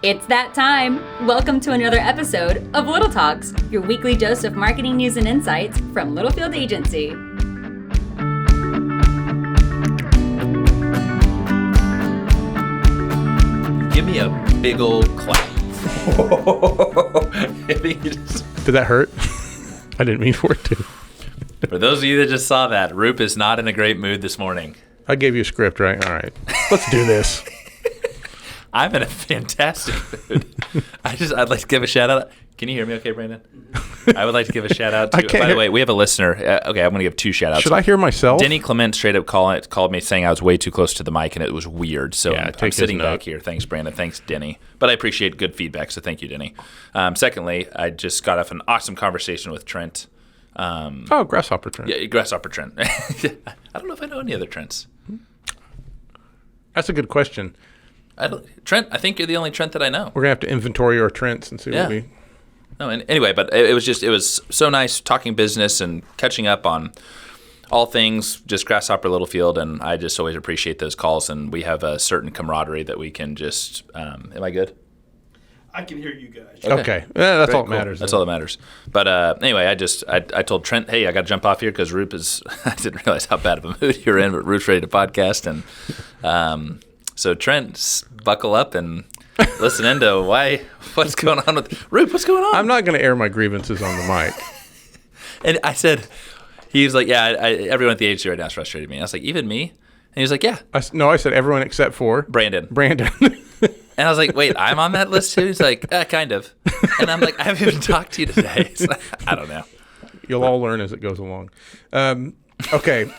It's that time! Welcome to another episode of Little Talks, your weekly dose of marketing news and insights from Littlefield Agency. Give me a big old clap. Did that hurt? I didn't mean for it to. For those of you that just saw that, Roop is not in a great mood this morning. I gave you a script, right? All right. Let's do this. I'm in a fantastic mood. I'd like to give a shout out. Can you hear me okay, Brandon? I would like to give a shout out to, by the way, we have a listener. Okay, I'm going to give two shout outs. Should I hear myself? Denny Clement straight up called me saying I was way too close to the mic and it was weird. So yeah, I'm sitting back here. Thanks, Brandon. Thanks, Denny. But I appreciate good feedback, so thank you, Denny. Secondly, I just got off an awesome conversation with Trent. Grasshopper Trent. Yeah, Grasshopper Trent. I don't know if I know any other Trents. That's a good question. Trent, I think you're the only Trent that I know. We're going to have to inventory our Trents and see what we... No, and anyway, but it was so nice talking business and catching up on all things just Grasshopper Littlefield, and I just always appreciate those calls, and we have a certain camaraderie that we can just am I good? I can hear you guys. Okay. Yeah, that's Very all that cool. matters. That's all that matters. But anyway, I told Trent, hey, I got to jump off here because Roop is I didn't realize how bad of a mood you're in, but Roop's ready to podcast, and so Trent, buckle up and listen into what's going on with Roop. What's going on? I'm not going to air my grievances on the mic. And I said, he was like, yeah, everyone at the agency right now is frustrating me. I was like, even me? And he was like, yeah. I said everyone except for... Brandon. And I was like, wait, I'm on that list too? He's like, kind of. And I'm like, I haven't even talked to you today. So, I don't know. You'll all learn as it goes along. Okay.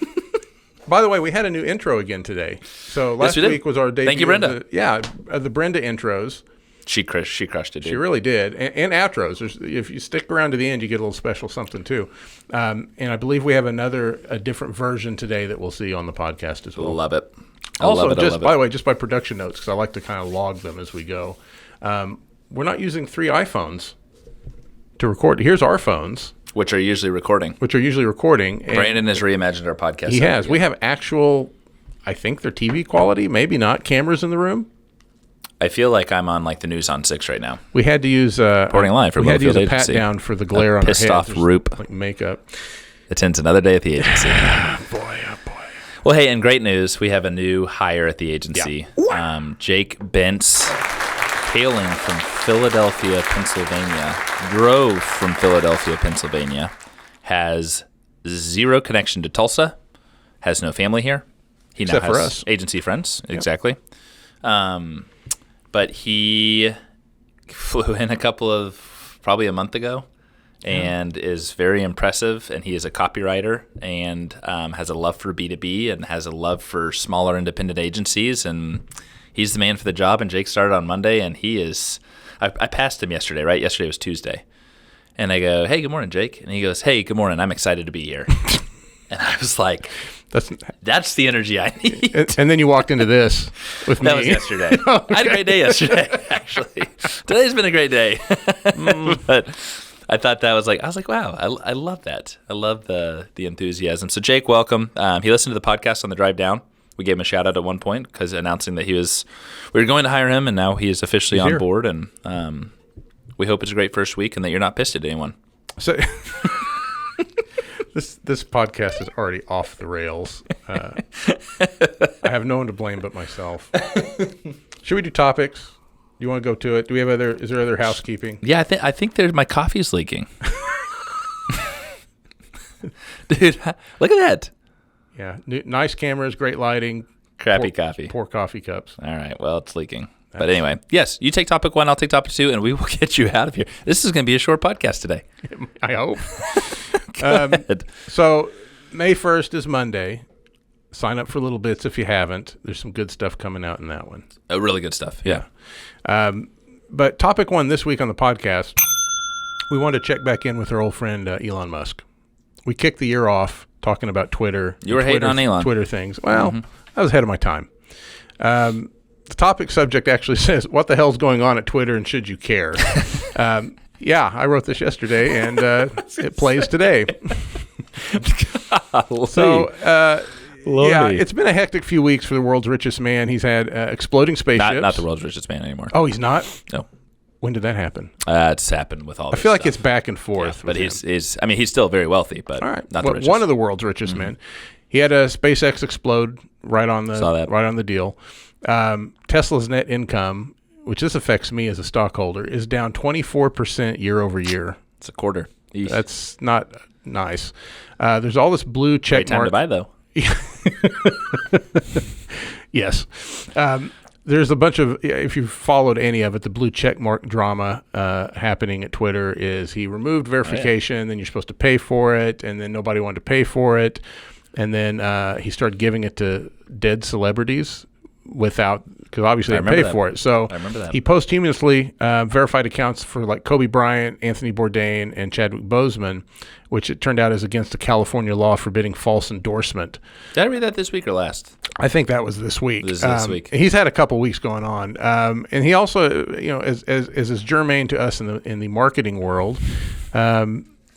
By the way, we had a new intro again today. So last week was our debut. Thank you, Brenda. The Brenda intros. She crushed it, dude. She really did. And outros. If you stick around to the end, you get a little special something too. And I believe we have a different version today that we'll see on the podcast as well. Love it. Also, by the way, just by production notes, because I like to kind of log them as we go. We're not using 3 iPhones to record. Here's our phones. Which are usually recording. Brandon has reimagined our podcast. He has. We have actual, I think they're TV quality, maybe not, cameras in the room. I feel like I'm on like the News on 6 right now. We had to use reporting live from Littlefield Agency. Pat down for the glare on our head. Pissed off Roop. Like makeup. Attends another day at the agency. Boy. Well, hey, and great news. We have a new hire at the agency. Yeah. Jake Bentz, hailing from Philadelphia, Pennsylvania, drove from Philadelphia, Pennsylvania, has zero connection to Tulsa, has no family here. He Except now has for us. agency friends, Yep. exactly. But he flew in probably a month ago, and is very impressive, and he is a copywriter and has a love for B2B and has a love for smaller independent agencies, and he's the man for the job. And Jake started on Monday, and he is I passed him yesterday, right? Yesterday was Tuesday. And I go, hey, good morning, Jake. And he goes, hey, good morning. I'm excited to be here. And I was like, that's the energy I need. And then you walked into this with me. That was yesterday. Okay. I had a great day yesterday, actually. Today's been a great day. But I thought I was like, wow, I love that. I love the enthusiasm. So Jake, welcome. He listened to the podcast on the drive down. We gave him a shout out at one point because announcing that we were going to hire him, and now he is officially on board. And we hope it's a great first week and that you're not pissed at anyone. So this podcast is already off the rails. I have no one to blame but myself. Should we do topics? Do you want to go to it? Is there other housekeeping? Yeah, I think my coffee's leaking. Dude, look at that. Yeah, nice cameras, great lighting. Crappy coffee. Poor coffee cups. All right, well, it's leaking. But anyway, yes, you take topic 1, I'll take topic 2, and we will get you out of here. This is going to be a short podcast today. I hope. So May 1st is Monday. Sign up for Little Bits if you haven't. There's some good stuff coming out in that one. Really good stuff, yeah. But topic 1 this week on the podcast, we wanted to check back in with our old friend Elon Musk. We kicked the year off talking about Twitter. You were hating on Elon. Twitter things. Well, I was ahead of my time. The topic subject actually says, what the hell's going on at Twitter and should you care? Yeah, I wrote this yesterday, and it plays today. So Yeah, it's been a hectic few weeks for the world's richest man. He's had exploding spaceships. Not the world's richest man anymore. Oh, he's not? No. When did that happen? It's happened with all I this feel like stuff. it's back and forth. But with him. he's still very wealthy, but All right. not Well, the richest. one of the world's richest men. He had a SpaceX explode right on Saw that. the deal. Tesla's net income, which this affects me as a stockholder, is down 24% year over year. It's a quarter. Eesh. That's not nice. There's all this blue check Great time mark. to buy, though. Yes. There's a bunch of, if you've followed any of it, the blue check mark drama happening at Twitter is he removed verification, then you're supposed to pay for it, and then nobody wanted to pay for it. And then he started giving it to dead celebrities without, because obviously they pay for it. So I remember that. he posthumously verified accounts for like Kobe Bryant, Anthony Bourdain, and Chadwick Boseman, which it turned out is against the California law forbidding false endorsement. Did I read that this week or last? I think that was this week. This week. He's had a couple weeks going on, and he also, as is germane to us in the marketing world,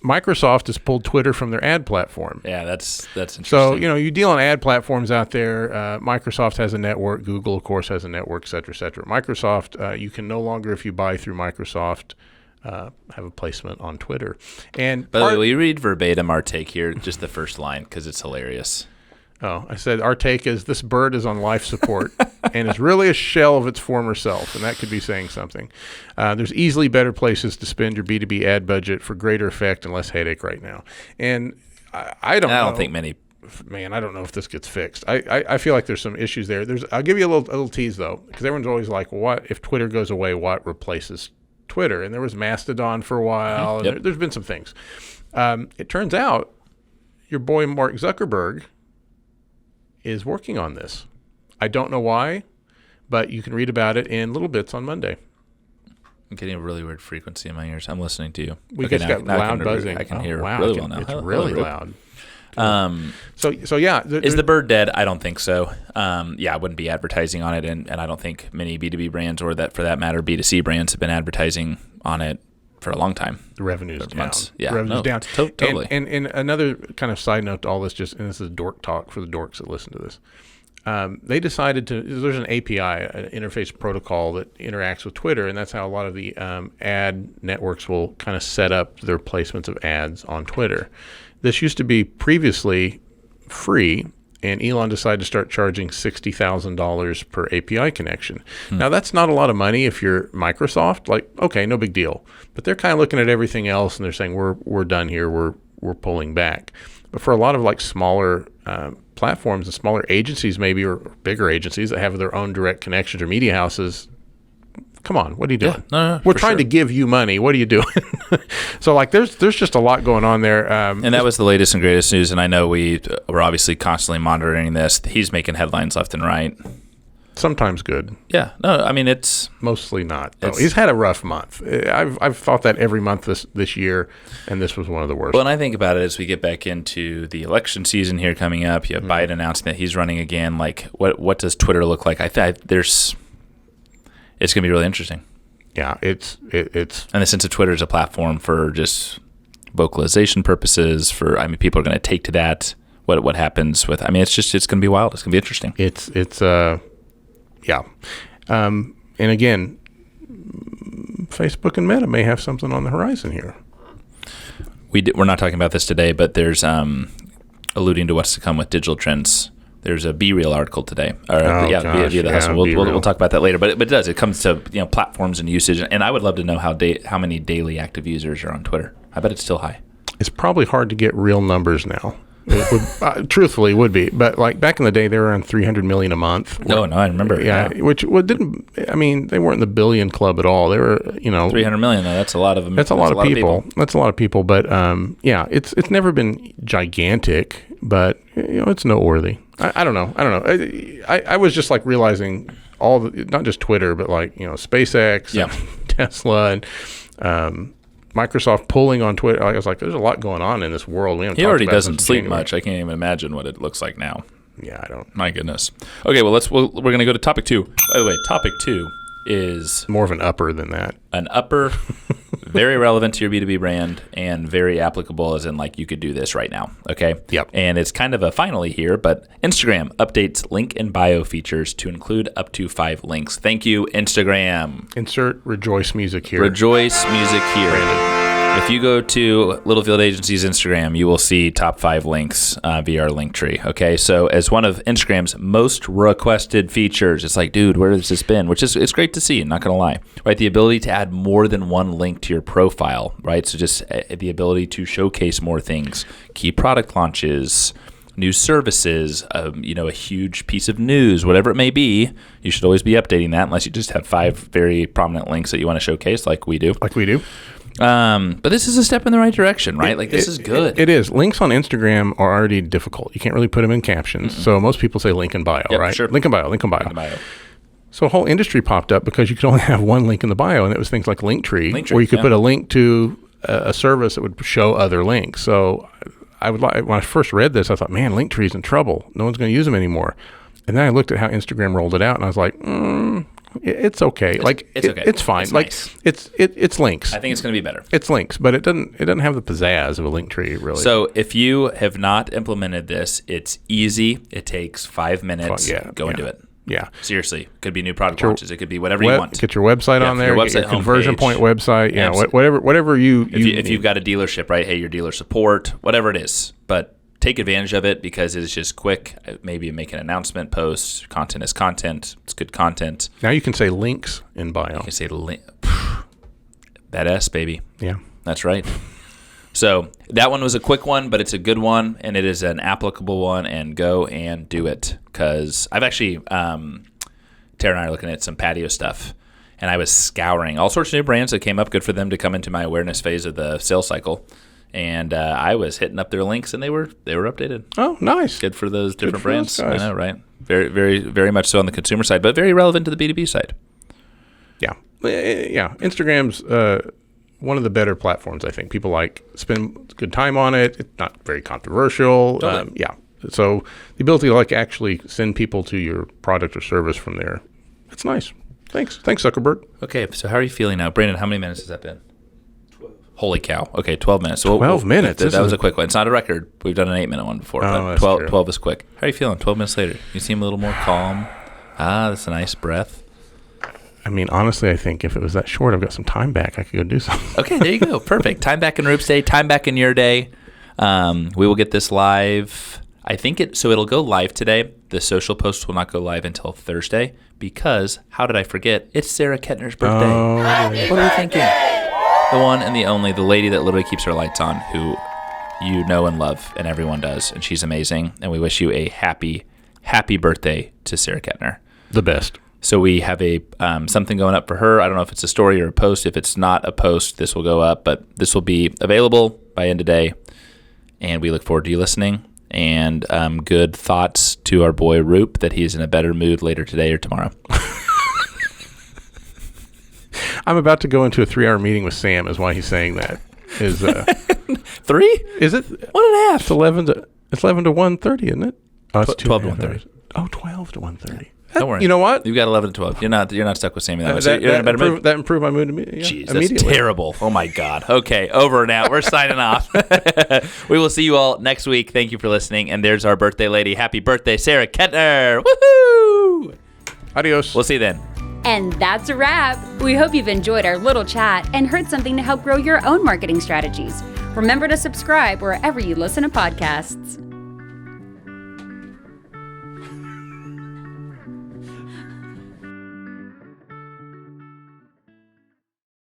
Microsoft has pulled Twitter from their ad platform. Yeah, that's interesting. So, you deal on ad platforms out there. Microsoft has a network. Google, of course, has a network, et cetera, et cetera. Microsoft, you can no longer, if you buy through Microsoft, have a placement on Twitter. And By the way, will you read verbatim our take here, just the first line, because it's hilarious. Oh, I said our take is this bird is on life support and is really a shell of its former self, and that could be saying something. There's easily better places to spend your B2B ad budget for greater effect and less headache right now. And I don't think many. Man, I don't know if this gets fixed. I feel like there's some issues there. I'll give you a little tease, though, because everyone's always like, what if Twitter goes away, what replaces Twitter? And there was Mastodon for a while. Yep. And there's been some things. It turns out your boy Mark Zuckerberg is working on this. I don't know why, but you can read about it in little bits on Monday. I'm getting a really weird frequency in my ears. I'm listening to you. We Okay, just now- got now loud buzzing. I can Oh, hear wow, really well now. It's Hello, really hello. loud. So yeah. Is the bird dead? I don't think so. I wouldn't be advertising on it, and I don't think many B2B brands, or that for that matter, B2C brands, have been advertising on it for a long time. The revenue's down. Months. Yeah, The revenue's down. Totally. And another kind of side note to all this, and this is dork talk for the dorks that listen to this. They decided there's an API, an interface protocol that interacts with Twitter, and that's how a lot of the ad networks will kind of set up their placements of ads on Twitter. This used to be previously free, and Elon decided to start charging $60,000 per API connection. Now, that's not a lot of money if you're Microsoft. Like, okay, no big deal. But they're kind of looking at everything else, and they're saying, we're done here. We're pulling back. But for a lot of like smaller platforms and smaller agencies, maybe, or bigger agencies that have their own direct connections or media houses, come on, what are you doing? No, we're for trying to sure. give you money. What are you doing? So like, there's just a lot going on there. And that was the latest and greatest news. And I know we're obviously constantly monitoring this. He's making headlines left and right. Sometimes good, Yeah. No, I mean, it's mostly not. Though. It's- He's had a rough month. I've thought that every month this year, and this was one of the worst. Well, and I think about it as we get back into the election season here coming up. You have Biden announcing that he's running again. Like, what does Twitter look like? It's going to be really interesting. Yeah, it's And the sense of Twitter as a platform for just vocalization purposes. People are going to take to that. What happens with? It's going to be wild. It's going to be interesting. Yeah. And again, Facebook and Meta may have something on the horizon here. We're not talking about this today, but there's alluding to what's to come with digital trends. There's a BeReal article today. Via the Hustle. We'll talk about that later. But it does. It comes to platforms and usage, and I would love to know how many daily active users are on Twitter. I bet it's still high. It's probably hard to get real numbers now. It would, truthfully, it would be. But like back in the day, they were around 300 million a month. No, I remember. Yeah, which didn't. I mean, they weren't in the billion club at all. They were, 300 million. Though, that's a lot of them. That's a lot of people. That's a lot of people. But it's never been gigantic, but it's noteworthy. I don't know. I was just like realizing all the, not just Twitter, but like SpaceX, and Tesla, and Microsoft pulling on Twitter. I was like, there's a lot going on in this world. We haven't He talked already about it doesn't since sleep January. much. I can't even imagine what it looks like now. Yeah, I don't. My goodness. Okay, well we're going to go to topic 2. By the way, topic 2 is More of an upper than that. an upper, very relevant to your B2B brand and very applicable as in like you could do this right now. Okay. Yep. And it's kind of a finally here, but Instagram updates link in bio features to include up to 5 links. Thank you, Instagram. Insert Rejoice music here. Rejoice music here. Brandon. If you go to Littlefield Agency's Instagram, you will see top 5 links via our link tree. Okay, so as one of Instagram's most requested features, it's like, dude, where has this been? Which is it's great to see. Not gonna lie, right? The ability to add more than one link to your profile, right? So just the ability to showcase more things, key product launches, new services, a huge piece of news, whatever it may be. You should always be updating that, unless you just have 5 very prominent links that you want to showcase, like we do. But this is a step in the right direction, right? This is good. It is. Links on Instagram are already difficult. You can't really put them in captions. Mm-hmm. So most people say link in bio, right? Sure. Link in bio. Link in bio. So a whole industry popped up because you could only have one link in the bio, and it was things like Linktree, where you could put a link to a service that would show other links. So when I first read this, I thought, man, Linktree's in trouble. No one's going to use them anymore. And then I looked at how Instagram rolled it out, and I was like, it's okay. It's okay. It's fine. It's nice. It's links. I think it's going to be better. It's links, but it doesn't have the pizzazz of a Linktree, really. So if you have not implemented this, it's easy. It takes 5 minutes. Go and do it. Yeah. Seriously. Could be new product launches. It could be whatever you want. Get your website on there. Get your conversion point website. Yeah. Whatever you. If you've got a dealership, right? Hey, your dealer support, whatever it is, but take advantage of it because it's just quick. Maybe make an announcement post. Content is content. It's good content. Now you can say links in bio. You can say badass, baby. Yeah. That's right. So that one was a quick one, but it's a good one, and it is an applicable one, and go and do it. Because I've actually, Tara and I are looking at some patio stuff, and I was scouring all sorts of new brands that came up. Good for them to come into my awareness phase of the sales cycle. And I was hitting up their links, and they were updated. Oh, nice. Good for those different brands. I know, right? Very, very, very much so on the consumer side, but very relevant to the B2B side. Yeah. Instagram's one of the better platforms, I think. People spend good time on it. It's not very controversial. Totally. So the ability to actually send people to your product or service from there, it's nice. Thanks, Zuckerberg. Okay, so how are you feeling now? Brandon, how many minutes has that been? Holy cow. Okay, 12 minutes. So 12 minutes? That was a quick one. It's not a record. We've done an 8-minute one before, but 12 is quick. How are you feeling 12 minutes later? You seem a little more calm. That's a nice breath. I mean, honestly, I think if it was that short, I've got some time back. I could go do something. Okay, there you go. Perfect. Time back in Roop's day. Time back in your day. We will get this live. I think it'll go live today. The social post will not go live until Thursday because, how did I forget? It's Sarah Kettner's birthday. What are we thinking? The one and the only, the lady that literally keeps her lights on, who you know and love, and everyone does, and she's amazing. And we wish you a happy, happy birthday to Sarah Kettner. The best. So we have a something going up for her. I don't know if it's a story or a post. If it's not a post, this will go up, but this will be available by end of day. And we look forward to you listening. And good thoughts to our boy Roop that he's in a better mood later today or tomorrow. I'm about to go into a 3-hour meeting with Sam, is why he's saying that. 3? Is it? 1.5. It's 11 to 1:30, isn't it? Oh, it's 12 to 1:30. Oh, 12 to 1:30. Don't worry. You know what? You've got 11 to 12. You're not stuck with Sammy that much. You're in a better mood. That improved my mood immediately. Jeez, that's terrible. Oh my God. Okay, over and out. We're signing off. We will see you all next week. Thank you for listening. And there's our birthday lady. Happy birthday, Sarah Kettner. Woohoo! Adios. We'll see you then. And that's a wrap. We hope you've enjoyed our little chat and heard something to help grow your own marketing strategies. Remember to subscribe wherever you listen to podcasts.